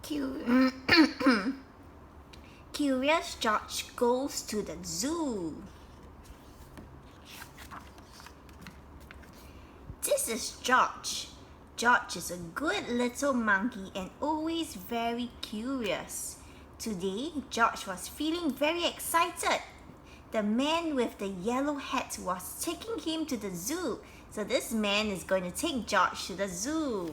Cu- Curious George goes to the zoo. This is George. George is a good little monkey and always very curious. Today, George was feeling very excited. The man with the yellow hat was taking him to the zoo. So this man is going to take George to the zoo.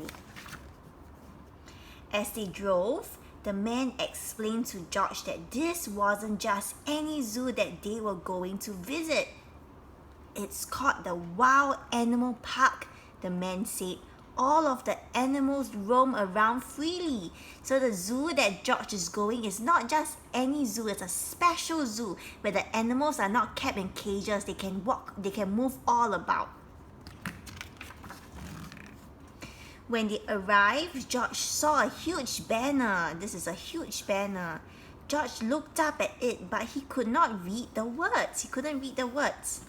As they drove, the man explained to George that this wasn't just any zoo that they were going to visit. It's called the Wild Animal Park, the man said. All of the animals roam around freely. So the zoo that George is going is not just any zoo, it's a special zoo where the animals are not kept in cages. They can walk, they can move all about. When they arrived, George saw a huge banner. This is a huge banner. George looked up at it, but he could not read the words. He couldn't read the words.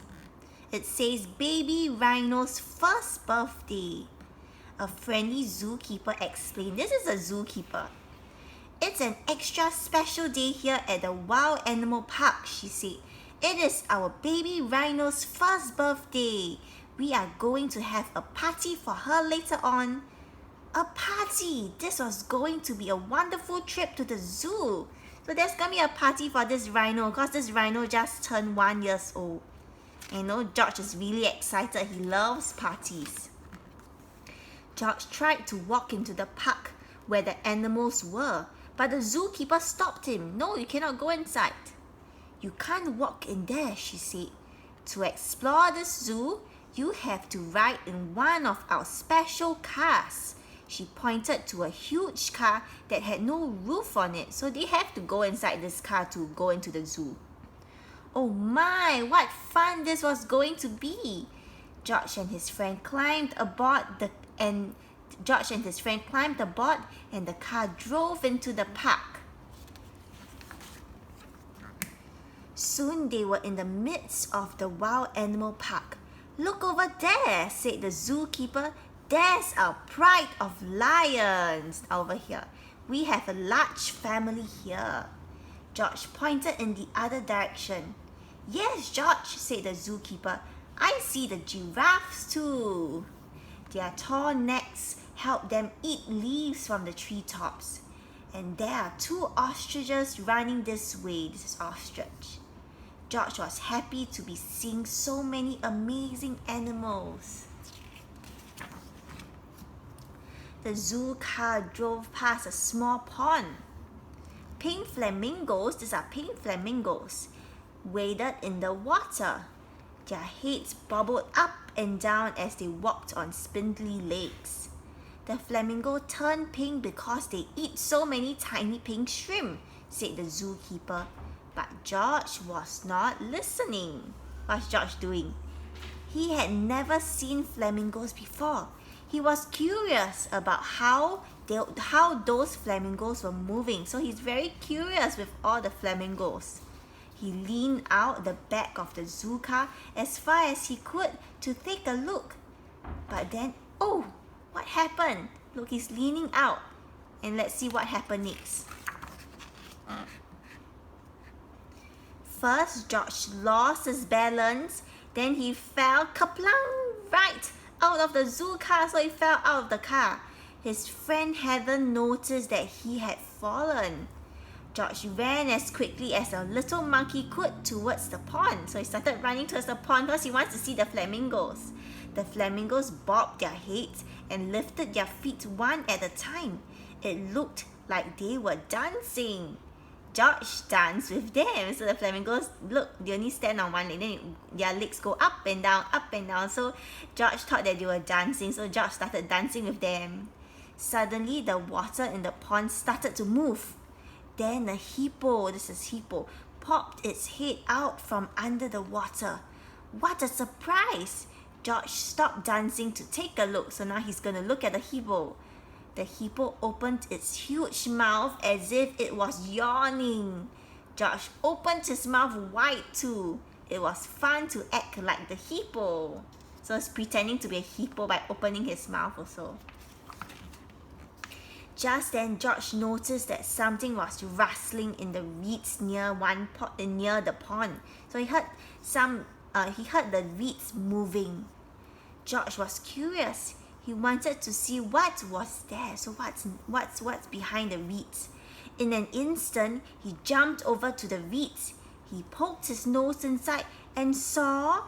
It says, Baby Rhino's first birthday. A friendly zookeeper explained. This is a zookeeper. It's an extra special day here at the Wild Animal Park, she said. It is our baby Rhino's first birthday. We are going to have a party for her later on. A party! This was going to be a wonderful trip to the zoo. So there's going to be a party for this rhino because this rhino just turned 1 year old. You know, George is really excited. He loves parties. George tried to walk into the park where the animals were, but the zookeeper stopped him. No, you cannot go inside. You can't walk in there, she said. To explore the zoo, you have to ride in one of our special cars. She pointed to a huge car that had no roof on it, so they have to go inside this car to go into the zoo. Oh my, what fun this was going to be! George and his friend climbed aboard and the car drove into the park. Soon they were in the midst of the Wild Animal Park. Look over there, said the zookeeper. There's our pride of lions over here. We have a large family here. George pointed in the other direction. Yes, George, said the zookeeper. I see the giraffes too. Their tall necks help them eat leaves from the treetops. And there are 2 ostriches running this way. This is ostrich. George was happy to be seeing so many amazing animals. The zoo car drove past a small pond. Pink flamingos, these are pink flamingos, waded in the water. Their heads bobbled up and down as they walked on spindly legs. The flamingo turned pink because they eat so many tiny pink shrimp, said the zookeeper. But George was not listening. What's George doing? He had never seen flamingos before. He was curious about how those flamingos were moving. So he's very curious with all the flamingos. He leaned out the back of the zoo car as far as he could to take a look. But then, oh, what happened? Look, he's leaning out. And let's see what happened next. First, George lost his balance. Then he fell kaplang right out of the zoo car. So he fell out of the car. His friend hadn't noticed that he had fallen. George ran as quickly as a little monkey could towards the pond. So he started running towards the pond because he wants to see the flamingos. The flamingos bobbed their heads and lifted their feet one at a time. It looked like they were dancing. George danced with them. So the flamingos, look, they only stand on one leg. Then their legs go up and down, up and down. So George thought that they were dancing. So George started dancing with them. Suddenly, the water in the pond started to move. Then a hippo, this is hippo, popped its head out from under the water. What a surprise! George stopped dancing to take a look. So now he's going to look at the hippo. The hippo opened its huge mouth as if it was yawning. George opened his mouth wide too. It was fun to act like the hippo. So he's pretending to be a hippo by opening his mouth also. Just then, George noticed that something was rustling in the reeds near the pond. So he heard the reeds moving. George was curious. He wanted to see what was there. So what's behind the reeds? In an instant, he jumped over to the reeds. He poked his nose inside and saw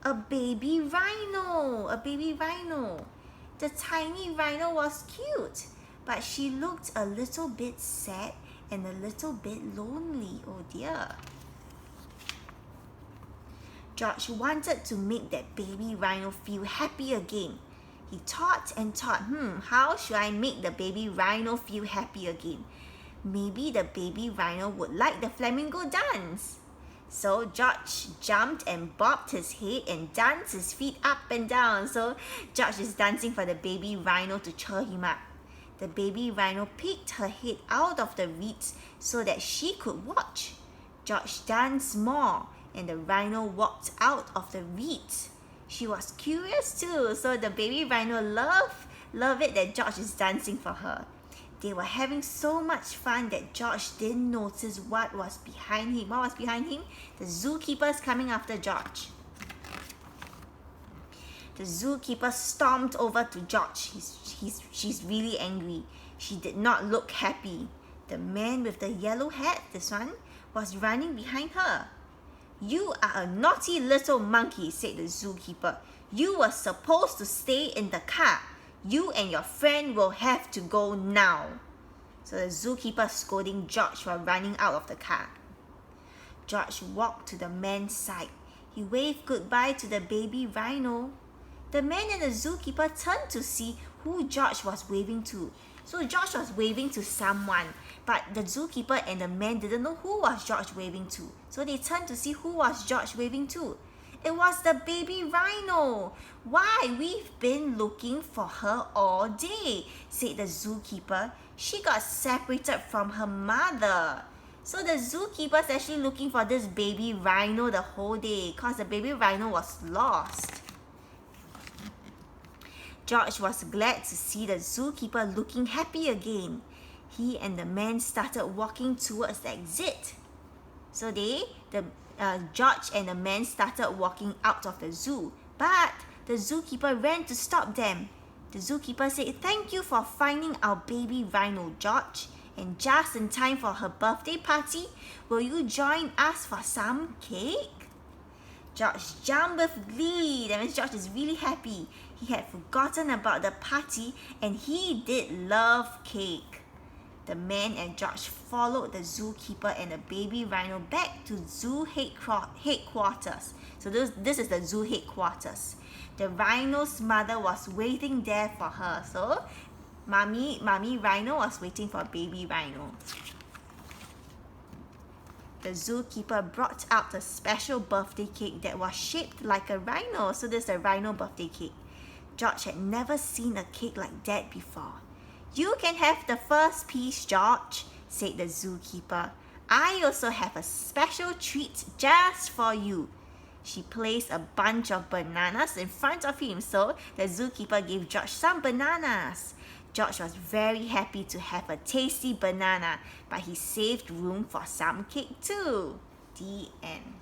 a baby rhino. A baby rhino. The tiny rhino was cute, but she looked a little bit sad and a little bit lonely. Oh dear. George wanted to make that baby rhino feel happy again. He thought and thought, how should I make the baby rhino feel happy again? Maybe the baby rhino would like the flamingo dance. So George jumped and bobbed his head and danced his feet up and down. So George is dancing for the baby rhino to cheer him up. The baby rhino peeked her head out of the reeds so that she could watch. George danced more, and the rhino walked out of the reeds. She was curious too, so the baby rhino loved it that George is dancing for her. They were having so much fun that George didn't notice what was behind him. What was behind him? The zookeeper's coming after George. The zookeeper stomped over to George. She's really angry. She did not look happy. The man with the yellow hat, this one, was running behind her. "You are a naughty little monkey," said the zookeeper. "You were supposed to stay in the car. You and your friend will have to go now." So the zookeeper scolding George for running out of the car. George walked to the man's side. He waved goodbye to the baby rhino. The man and the zookeeper turned to see who George was waving to. So George was waving to someone, but the zookeeper and the man didn't know who was George waving to. So they turned to see who was George waving to. It was the baby rhino. "Why, we've been looking for her all day," said the zookeeper. "She got separated from her mother." So the zookeeper's actually looking for this baby rhino the whole day because the baby rhino was lost. George was glad to see the zookeeper looking happy again. He and the man started walking towards the exit. So George and the man started walking out of the zoo, but the zookeeper ran to stop them. The zookeeper said, "Thank you for finding our baby rhino, George. And just in time for her birthday party, will you join us for some cake?" George jumped with glee. That means George is really happy. He had forgotten about the party and he did love cake. The man and George followed the zookeeper and the baby rhino back to zoo headquarters. So this is the zoo headquarters. The rhino's mother was waiting there for her. So mommy rhino was waiting for baby rhino. The zookeeper brought out a special birthday cake that was shaped like a rhino. So this is a rhino birthday cake. George had never seen a cake like that before. "You can have the first piece, George," said the zookeeper. "I also have a special treat just for you." She placed a bunch of bananas in front of him, so the zookeeper gave George some bananas. George was very happy to have a tasty banana, but he saved room for some cake too. The end.